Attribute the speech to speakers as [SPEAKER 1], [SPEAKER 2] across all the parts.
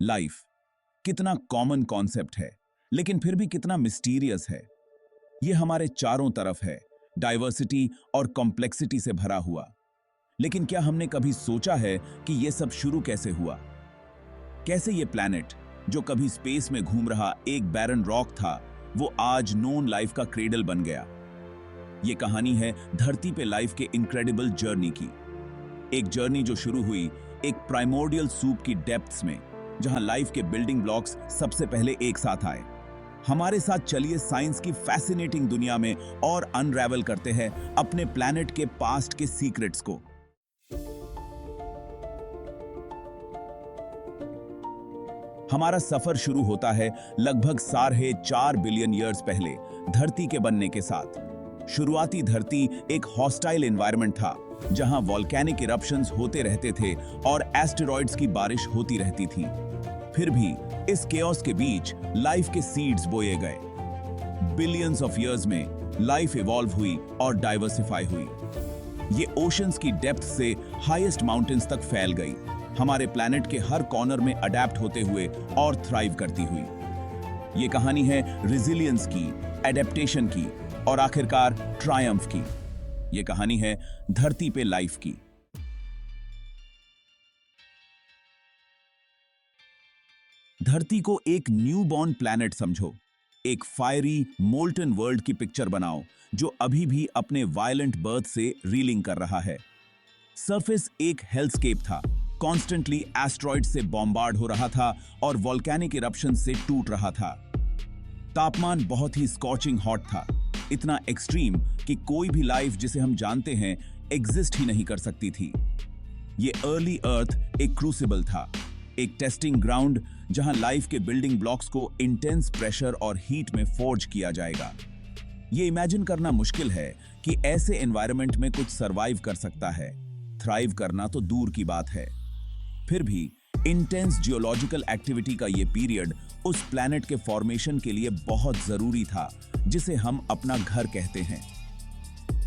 [SPEAKER 1] Life कितना common concept है, लेकिन फिर भी कितना मिस्टीरियस है। ये हमारे चारों तरफ है, डाइवर्सिटी और कॉम्प्लेक्सिटी से भरा हुआ। लेकिन क्या हमने कभी सोचा है कि ये सब शुरू कैसे हुआ? कैसे ये प्लैनेट, जो कभी स्पेस में घूम रहा एक बैरन रॉक था, वो आज नोन लाइफ का क्रेडल बन गया। ये कहानी है धरती पे लाइफ के इनक्रेडिबल जर्नी की। एक जर्नी जो शुरू हुई एक प्राइमोर्डियल सूप की डेप्थ्स में, जहां लाइफ के बिल्डिंग ब्लॉक्स सबसे पहले एक साथ आए। हमारे साथ चलिए साइंस की फैसिनेटिंग दुनिया में और अनरैवल करते हैं अपने प्लैनेट के पास्ट के सीक्रेट्स को। हमारा सफर शुरू होता है लगभग 4.5 बिलियन ईयर्स पहले धरती के बनने के साथ। शुरुआती धरती एक हॉस्टाइल एनवायरनमेंट था, जहां वॉल्केनिक इरप्शंस होते रहते थे और एस्टेरॉइड्स की बारिश होती रहती थी। फिर भी इस केओस के बीच लाइफ के सीड्स बोए गए। बिलियंस ऑफ इयर्स में लाइफ इवॉल्व हुई और डाइवर्सिफाई हुई। ये ओशंस की डेप्थ से हाईएस्ट माउंटेन्स तक फैल गई, हमारे प्लैनेट के हर कॉर्नर में अडैप्ट होते हुए और थ्राइव करती हुई। ये कहानी है रिजिलियंस की, एडेप्टेशन की और आखिरकार ट्रायम्फ की। ये कहानी है धरती पे लाइफ की। धरती को एक न्यूबॉर्न प्लैनेट समझो, एक फायरी मोल्टन वर्ल्ड की पिक्चर बनाओ जो अभी भी अपने वायलेंट बर्थ से रीलिंग कर रहा है। सरफेस एक हेल्सकेप था, कॉन्स्टेंटली एस्ट्रॉइड से बॉम्बार्ड हो रहा था और वॉल्केनिक इरप्शन से टूट रहा था। तापमान बहुत ही स्कॉचिंग हॉट था, इतना एक्सट्रीम कि कोई भी लाइफ जिसे हम जानते हैं एग्जिस्ट ही नहीं कर सकती थी। ये अर्ली अर्थ एक क्रूसिबल था, एक टेस्टिंग ग्राउंड जहां लाइफ के बिल्डिंग ब्लॉक्स को इंटेंस प्रेशर और हीट में फोर्ज किया जाएगा। ये इमेजिन करना मुश्किल है कि ऐसे एनवायरनमेंट में कुछ सरवाइव कर सकता है, थ्राइव करना तो दूर की बात है। फिर भी इंटेंस जियोलॉजिकल एक्टिविटी का ये पीरियड उस प्लैनेट के फॉर्मेशन के लिए बहुत जरूरी था, जिसे हम अपना घर कहते हैं।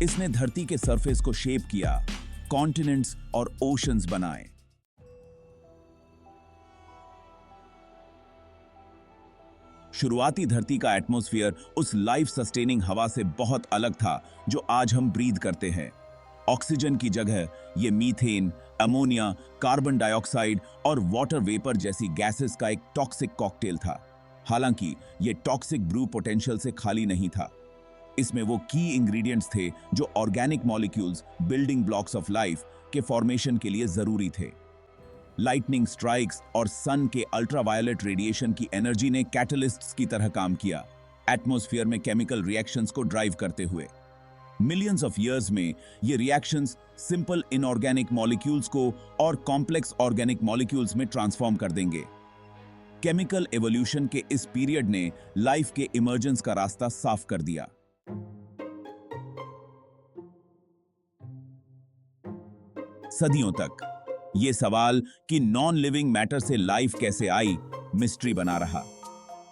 [SPEAKER 1] इसने धरती के सरफेस को शेप किया, कॉन्टिनेंट्स और ओशंस बनाए। शुरुआती धरती का एटमॉस्फेयर उस लाइफ सस्टेनिंग हवा से बहुत अलग था जो आज हम ब्रीथ करते हैं। ऑक्सीजन की जगह ये मीथेन, अमोनिया, कार्बन डाइऑक्साइड और वाटर वेपर जैसी गैसेस का एक टॉक्सिक कॉकटेल था। हालांकि ये टॉक्सिक ब्रू पोटेंशियल से खाली नहीं था। इसमें वो की इंग्रेडिएंट्स थे जो organic molecules, building blocks of life के फॉर्मेशन के लिए जरूरी थे। लाइटनिंग स्ट्राइक्स और सन के अल्ट्रावायलेट रेडिएशन की एनर्जी ने कैटलिस्ट्स की तरह काम किया, एटमॉस्फेयर में केमिकल रिएक्शंस को ड्राइव करते हुए। मिलियंस ऑफ इयर्स में ये रिएक्शंस सिंपल इनऑर्गेनिक मॉलिक्यूल्स को और कॉम्प्लेक्स ऑर्गेनिक मॉलिक्यूल्स में ट्रांसफॉर्म कर देंगे। केमिकल एवोल्यूशन के इस पीरियड ने लाइफ के इमर्जेंस का रास्ता साफ कर दिया। सदियों तक ये सवाल कि नॉन लिविंग मैटर से लाइफ कैसे आई मिस्ट्री बना रहा।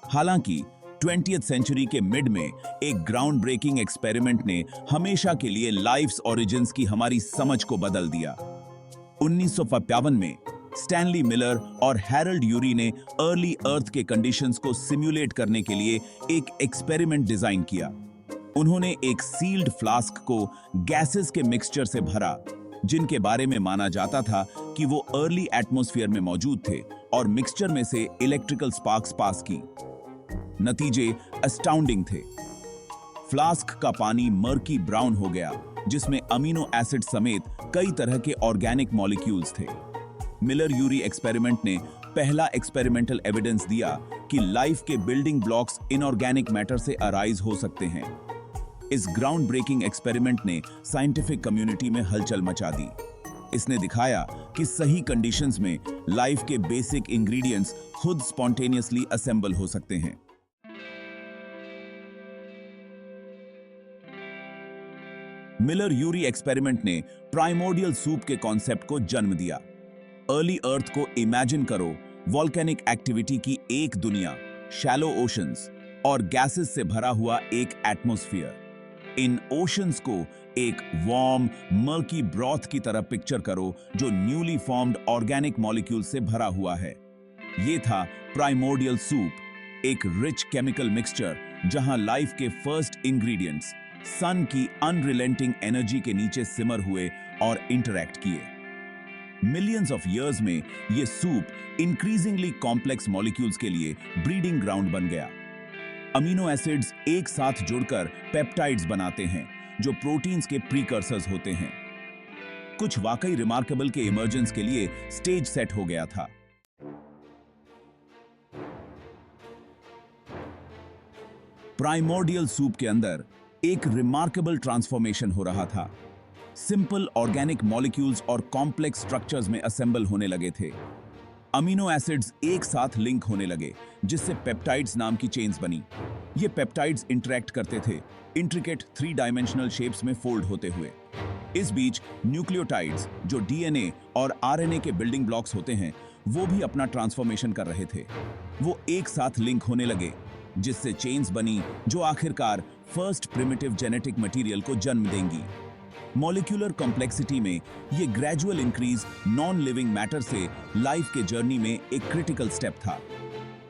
[SPEAKER 1] हालांकि 20th सेंचुरी के मिड में एक ग्राउंड ब्रेकिंग एक्सपेरिमेंट ने हमेशा के लिए लाइफ्स ओरिजिन्स की हमारी समझ को बदल दिया। 1955 में स्टैनली मिलर और हैरोल्ड यूरी ने अर्ली अर्थ के कंडीशंस को सिमुलेट करने के लिए एक एक्सपेरिमेंट डिजाइन किया। उन्होंने एक सील्ड फ्लास्क को गैसेस के मिक्सचर से भरा, जिनके बारे में माना जाता था कि वो अर्ली एटमॉस्फेयर में मौजूद थे, और मिक्सचर में से इलेक्ट्रिकल स्पार्क्स पास की। नतीजे अस्टाउंडिंग थे। फ्लास्क का पानी मर्की ब्राउन हो गया, जिसमें अमीनो एसिड समेत कई तरह के ऑर्गेनिक मॉलिक्यूल्स थे। मिलर यूरी एक्सपेरिमेंट ने पहला एक्सपेरिमेंटल एविडेंस दिया कि लाइफ के बिल्डिंग ब्लॉक्स इनऑर्गेनिक मैटर से अराइज हो सकते हैं। इस ग्राउंड ब्रेकिंग एक्सपेरिमेंट ने साइंटिफिक कम्युनिटी में हलचल मचा दी। इसने दिखाया कि सही कंडीशंस में लाइफ के बेसिक इंग्रेडिएंट्स खुद स्पॉन्टेनियसली असेंबल हो सकते हैं। मिलर यूरी एक्सपेरिमेंट ने प्राइमोर्डियल सूप के कॉन्सेप्ट को जन्म दिया। अर्ली अर्थ को इमेजिन करो, वॉल्केनिक एक्टिविटी की एक दुनिया, शैलो ओशंस और गैसेस से भरा हुआ एक एटमॉस्फेयर। इन ओशंस को एक वार्म मर्की ब्रॉथ की तरह पिक्चर करो जो न्यूली फॉर्म्ड ऑर्गेनिक मॉलिक्यूल से भरा हुआ है। ये था प्राइमोर्डियल सूप, एक रिच केमिकल मिक्सचर जहां लाइफ के फर्स्ट इंग्रेडिएंट्स सन की अनरिलेंटिंग एनर्जी के नीचे सिमर हुए और इंटरैक्ट किए। मिलियंस ऑफ इयर्स में ये सूप इंक्रीजिंगली कॉम्प्लेक्स मॉलिक्यूल्स के लिए ब्रीडिंग ग्राउंड बन गया। अमीनो एसिड्स एक साथ जुड़कर पेप्टाइड्स बनाते हैं जो प्रोटीन्स के प्रीकर्सर्स होते हैं। कुछ वाकई रिमार्केबल के इमर्जेंस के लिए स्टेज सेट हो गया था। प्राइमोर्डियल सूप के अंदर एक रिमार्केबल ट्रांसफॉर्मेशन हो रहा था। सिंपल ऑर्गेनिक मॉलिक्यूल्स और कॉम्प्लेक्स स्ट्रक्चर्स में असेंबल होने लगे थे। अमीनो एसिड्स एक साथ लिंक होने लगे जिससे पेप्टाइड्स नाम की चेन्स बनी। ये पेप्टाइड्स इंटरैक्ट करते थे इंट्रिकेट 3 डायमेंशनल शेप्स में फोल्ड होते हुए। इस बीच न्यूक्लियोटाइड्स जो डीएनए और आरएनए के बिल्डिंग ब्लॉक्स होते हैं वो भी अपना ट्रांसफॉर्मेशन कर रहे थे। वो एक साथ लिंक होने लगे जिससे चेन्स बनी जो आखिरकार फर्स्ट प्रिमिटिव जेनेटिक मटेरियल को जन्म देंगी। मॉलिक्यूलर कॉम्प्लेक्सिटी में ये gradual increase non living matter से लाइफ के जर्नी में एक क्रिटिकल स्टेप था।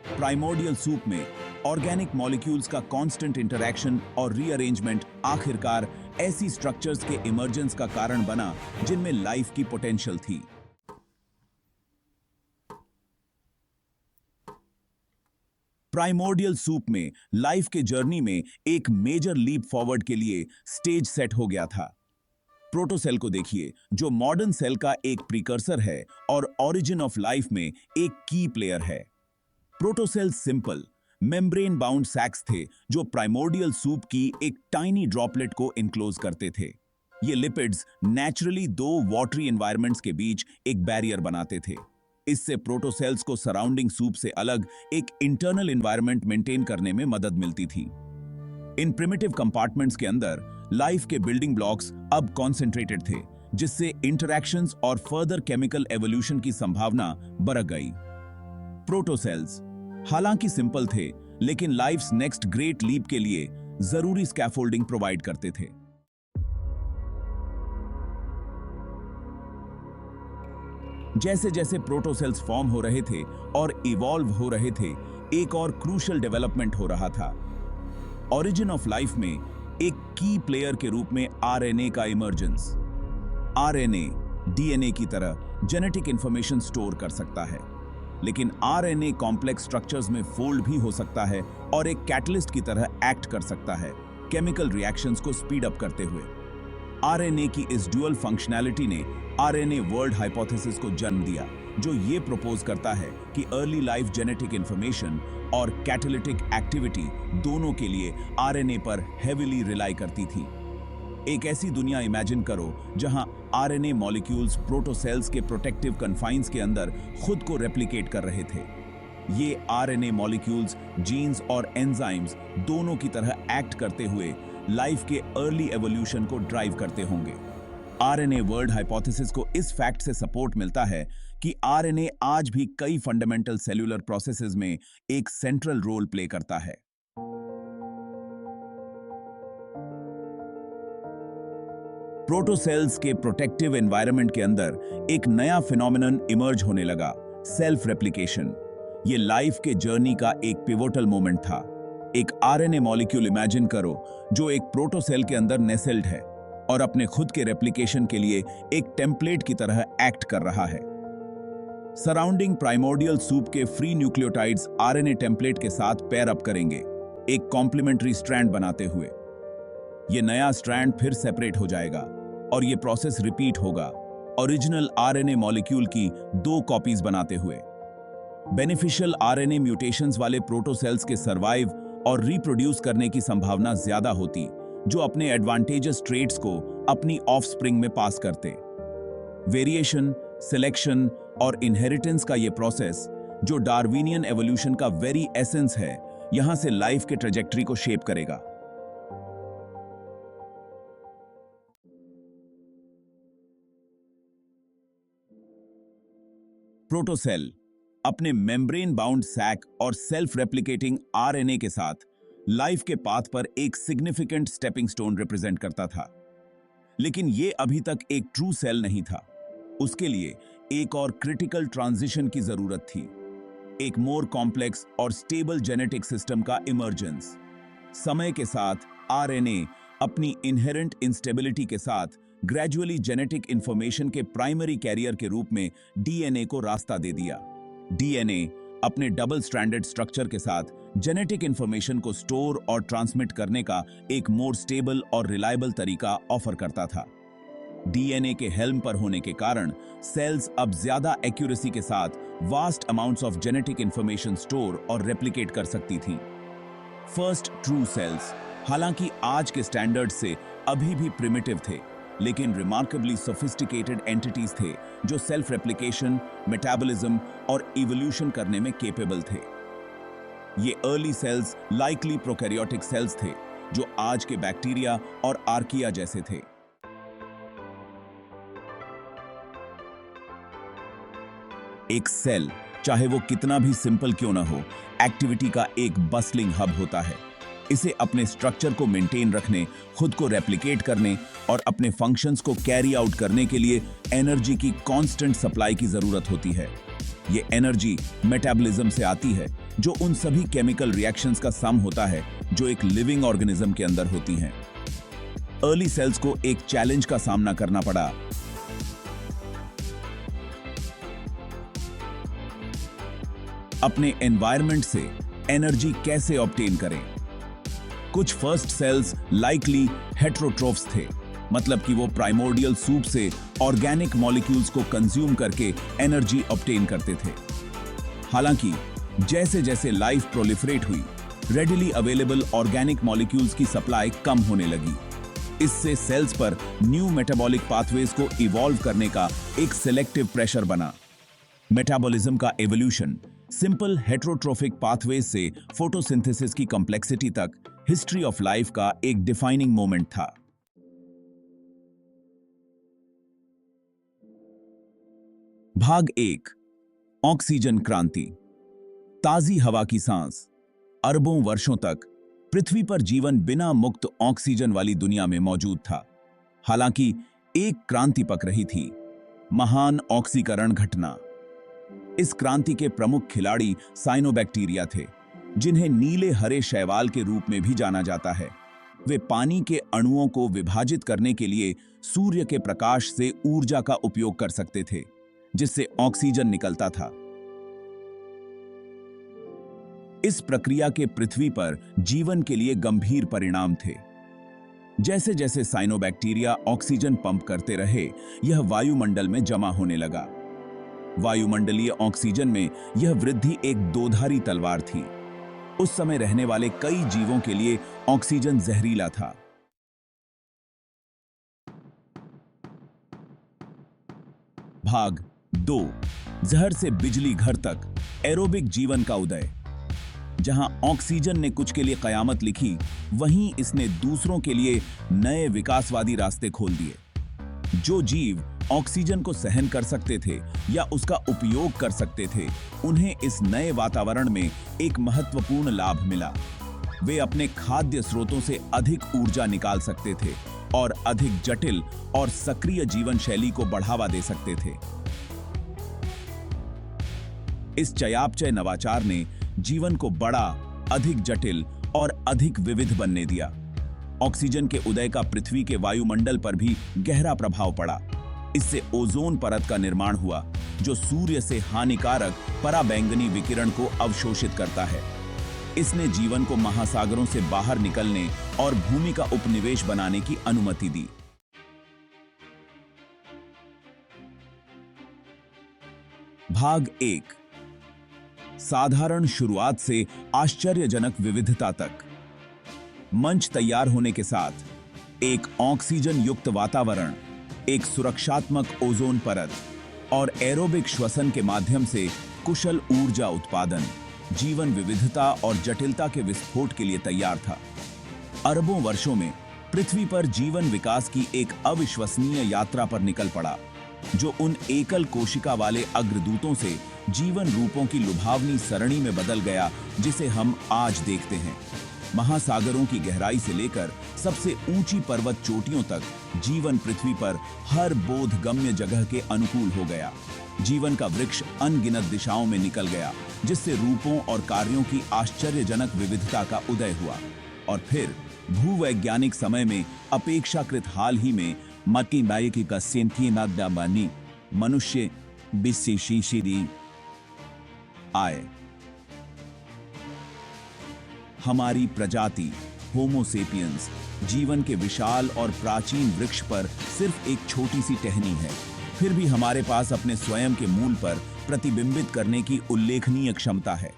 [SPEAKER 1] प्राइमोर्डियल सूप में ऑर्गेनिक मॉलिक्यूल्स का कांस्टेंट इंटरैक्शन और रीअरेंजमेंट आखिरकार ऐसी स्ट्रक्चर्स के इमर्जेंस का कारण बना जिनमें लाइफ की पोटेंशियल थी। प्राइमोर्डियल सूप में लाइफ के जर्नी में एक मेजर लीप फॉरवर्ड के लिए स्टेज सेट हो गया था। प्रोटोसेल को देखिए जो मॉडर्न सेल का एक प्रीकर्सर है और ओरिजिन ऑफ लाइफ में एक की प्लेयर है। प्रोटोसेल सिंपल मेम्ब्रेन बाउंड सैक्स थे जो प्राइमोर्डियल सूप की एक टाइनी ड्रॉपलेट को इनक्लोज करते थे। ये लिपिड्स नेचुरली 2 वाटरी एनवायरनमेंट्स के बीच एक बैरियर बनाते थे। इससे प्रोटोसेल्स को सराउंडिंग सूप से अलग एक इंटरनल एनवायरनमेंट मेंटेन करने में मदद मिलती थी। इन प्रिमिटिव कंपार्टमेंट्स के अंदर लाइफ के बिल्डिंग ब्लॉक्स अब कॉन्सेंट्रेटेड थे जिससे इंटरैक्शंस और फर्दर केमिकल एवोल्यूशन की संभावना बढ़ गई। प्रोटोसेल्स हालांकि सिंपल थे लेकिन लाइफ्स नेक्स्ट ग्रेट लीप के लिए जरूरी स्कैफोल्डिंग प्रोवाइड करते थे। जैसे जैसे प्रोटोसेल्स फॉर्म हो रहे थे और इवॉल्व हो रहे थे एक और क्रूशियल डेवलपमेंट हो रहा था। ओरिजिन ऑफ लाइफ में एक की प्लेयर के रूप में आरएनए का इमर्जेंस। आरएनए डीएनए की तरह जेनेटिक इंफॉर्मेशन स्टोर कर सकता है लेकिन आरएनए कॉम्प्लेक्स स्ट्रक्चर्स में फोल्ड भी हो सकता है और एक कैटलिस्ट की तरह एक्ट कर सकता है केमिकल रिएक्शंस को स्पीड अप करते हुए। आरएनए की इस ड्यूअल फंक्शनैलिटी ने आरएनए वर्ल्ड हाइपोथेसिस को जन्म दिया जो ये प्रपोज करता है कि अर्ली लाइफ जेनेटिक इंफॉर्मेशन और कैटालिटिक एक्टिविटी दोनों के लिए आरएनए पर हेवीली रिलाई करती थी। एक ऐसी दुनिया इमेजिन करो जहां आरएनए मॉलिक्यूल्स प्रोटोसेल्स के प्रोटेक्टिव कन्फाइंस के अंदर खुद को रेप्लिकेट कर रहे थे। ये आरएनए मॉलिक्यूल्स जीन्स और एंजाइम्स दोनों की तरह एक्ट करते हुए लाइफ के अर्ली एवोल्यूशन को ड्राइव करते होंगे। आरएनए वर्ल्ड हाइपोथेसिस को इस फैक्ट से सपोर्ट मिलता है कि आरएनए आज भी कई फंडामेंटल सेल्यूलर प्रोसेसेस में एक सेंट्रल रोल प्ले करता है। प्रोटोसेल्स के प्रोटेक्टिव एनवायरनमेंट के अंदर एक नया फिनोमिनन इमर्ज होने लगा, सेल्फ रेप्लिकेशन। ये लाइफ के जर्नी का एक पिवोटल मोमेंट था। एक आरएनए मॉलिक्यूल इमेजिन करो जो एक प्रोटोसेल के अंदर नेसेल्ड है और अपने खुद के रेप्लिकेशन के लिए एक टेम्पलेट की तरह एक्ट कर रहा है। सराउंडिंग प्राइमोर्डियल सूप के फ्री न्यूक्लियोटाइड्स आरएनए टेम्पलेट के साथ पेयर अप करेंगे एक कॉम्प्लीमेंट्री स्ट्रैंड बनाते हुए। यह नया स्ट्रैंड फिर सेपरेट हो जाएगा और यह प्रोसेस रिपीट होगा ओरिजिनल आरएनए मॉलिक्यूल की 2 कॉपीज बनाते हुए। बेनिफिशियल आरएनए म्यूटेशंस वाले प्रोटोसेल्स के सर्वाइव और रिप्रोड्यूस करने की संभावना ज्यादा होती जो अपने एडवांटेजस ट्रेट्स को अपनी ऑफस्प्रिंग में पास करते। वेरिएशन, सिलेक्शन और इनहेरिटेंस का यह प्रोसेस जो डार्विनियन एवोल्यूशन का वेरी एसेंस है यहां से लाइफ के ट्रेजेक्टरी को शेप करेगा। प्रोटोसेल अपने मेम्ब्रेन बाउंड सैक और सेल्फ रेप्लिकेटिंग आरएनए के साथ लाइफ के पाथ पर एक सिग्निफिकेंट स्टेपिंग स्टोन रिप्रेजेंट करता था। लेकिन यह अभी तक एक ट्रू सेल नहीं था। उसके लिए एक और क्रिटिकल ट्रांजिशन की जरूरत थी। एक मोर कॉम्प्लेक्स और स्टेबल जेनेटिक सिस्टम का इमर्जेंस। समय के साथ आरएनए अपनी इनहेरेंट इंस्टेबिलिटी के साथ ग्रेजुअली जेनेटिक इंफॉर्मेशन के प्राइमरी कैरियर के रूप में डीएनए को रास्ता दे दिया। डीएनए अपने डबल स्ट्रैंडेड स्ट्रक्चर के साथ जेनेटिक इंफॉर्मेशन को स्टोर और ट्रांसमिट करने का एक मोर स्टेबल और रिलायबल तरीका ऑफर करता था। डीएनए के हेल्म पर होने के कारण सेल्स अब ज्यादा एक्यूरेसी के साथ vast amounts of genetic information store और रेप्लिकेट कर सकती थीं। फर्स्ट ट्रू सेल्स हालांकि आज के स्टैंडर्ड से अभी भी प्रिमिटिव थे, लेकिन रिमार्केबली सोफिस्टिकेटेड एंटिटीज थे जो सेल्फ रेप्लिकेशन, मेटाबॉलिज्म और इवोल्यूशन करने में केपेबल थे। ये early cells likely prokaryotic cells थे जो आज के बैक्टीरिया और आर्किया जैसे थे। एक सेल, चाहे वो कितना भी सिंपल क्यों ना हो, एक्टिविटी का एक बस्लिंग हब होता है। इसे अपने स्ट्रक्चर को मेंटेन रखने, खुद को रेप्लिकेट करने और अपने फंक्शंस को कैरी आउट करने के लिए एनर्जी की कांस्टेंट सप्लाई की जरूरत होती है। ये एनर्जी मेटाबॉलिज्म से आती है, जो उन सभी केमिकल रिएक्शंस का सम होता है जो एक लिविंग ऑर्गेनिज्म के अंदर होती हैं। अर्ली सेल्स को एक चैलेंज का सामना करना पड़ा। अपने एनवायरनमेंट से एनर्जी कैसे ऑब्टेन करें। कुछ फर्स्ट सेल्स लाइकली हेटेरोट्रोफ्स थे, मतलब कि वो प्राइमोर्डियल सूप से ऑर्गेनिक मॉलिक्यूल्स को कंज्यूम करके एनर्जी ऑब्टेन करते थे। हालांकि जैसे जैसे लाइफ प्रोलिफरेट हुई, रेडिली अवेलेबल ऑर्गेनिक मॉलिक्यूल्स की सप्लाई कम होने लगी। इससे सेल्स पर न्यू मेटाबॉलिक पाथवेज को इवॉल्व करने का एक सिलेक्टिव प्रेशर बना। मेटाबॉलिज्म का एवोल्यूशन सिंपल हेटेरोट्रोफिक पाथवेज से फोटोसिंथेसिस की कॉम्प्लेक्सिटी तक हिस्ट्री ऑफ लाइफ का एक डिफाइनिंग मोमेंट था। भाग 1, ऑक्सीजन क्रांति। ताजी हवा की सांस। अरबों वर्षों तक पृथ्वी पर जीवन बिना मुक्त ऑक्सीजन वाली दुनिया में मौजूद था। हालांकि एक क्रांति पक रही थी, महान ऑक्सीकरण घटना। इस क्रांति के प्रमुख खिलाड़ी साइनोबैक्टीरिया थे, जिन्हें नीले हरे शैवाल के रूप में भी जाना जाता है। वे पानी के अणुओं को विभाजित करने के लिए सूर्य के प्रकाश से ऊर्जा का उपयोग कर सकते थे, जिससे ऑक्सीजन निकलता था। इस प्रक्रिया के पृथ्वी पर जीवन के लिए गंभीर परिणाम थे। जैसे जैसे साइनोबैक्टीरिया ऑक्सीजन पंप करते रहे, यह वायुमंडल में जमा होने लगा। वायुमंडलीय ऑक्सीजन में यह वृद्धि एक दोधारी तलवार थी। उस समय रहने वाले कई जीवों के लिए ऑक्सीजन जहरीला था। भाग 2, जहर से बिजली घर तक। एरोबिक जीवन का उदय। जहां ऑक्सीजन ने कुछ के लिए कयामत लिखी, वहीं इसने दूसरों के लिए नए विकासवादी रास्ते खोल दिए। जो जीव ऑक्सीजन को सहन कर सकते थे या उसका उपयोग कर सकते थे, उन्हें इस नए वातावरण में एक महत्वपूर्ण लाभ मिला। वे अपने खाद्य स्रोतों से अधिक ऊर्जा निकाल सकते थे और अधिक जटिल और सक्रिय जीवन शैली को बढ़ावा दे सकते थे। इस चयापचय नवाचार ने जीवन को बड़ा, अधिक जटिल और अधिक विविध बनने दिया। ऑक्सीजन के उदय का पृथ्वी के वायुमंडल पर भी गहरा प्रभाव पड़ा। इससे ओजोन परत का निर्माण हुआ, जो सूर्य से हानिकारक पराबैंगनी विकिरण को अवशोषित करता है। इसने जीवन को महासागरों से बाहर निकलने और भूमि का उपनिवेश बनाने की अनुमति दी। भाग 1, साधारण शुरुआत से आश्चर्यजनक विविधता तक। मंच तैयार होने के साथ एक ऑक्सीजन युक्त वातावरण, एक सुरक्षात्मक ओजोन परत और एरोबिक श्वसन के माध्यम से कुशल ऊर्जा उत्पादन जीवन विविधता और जटिलता के विस्फोट के लिए तैयार था। अरबों वर्षों में पृथ्वी पर जीवन विकास की एक अविश्वसनीय यात्रा पर निकल पड़ा, जो उन एकल कोशिका वाले अग्रदूतों से जीवन रूपों की लुभावनी सरणी में बदल गया जिसे हम आज देखते हैं। महासागरों की गहराई से लेकर सबसे ऊंची पर्वत चोटियों तक जीवन पृथ्वी पर हर बोधगम्य जगह के अनुकूल हो गया। जीवन का वृक्ष अनगिनत दिशाओं में निकल गया, जिससे रूपों और कार्यों की आश्चर्यजनक विविधता का उदय हुआ। और फिर भूवैज्ञानिक समय में अपेक्षाकृत हाल ही में मकीबाई का सेंथी मनुष्य बिस्सी आए। हमारी प्रजाति होमो सेपियंस जीवन के विशाल और प्राचीन वृक्ष पर सिर्फ एक छोटी सी टहनी है, फिर भी हमारे पास अपने स्वयं के मूल पर प्रतिबिंबित करने की उल्लेखनीय क्षमता है।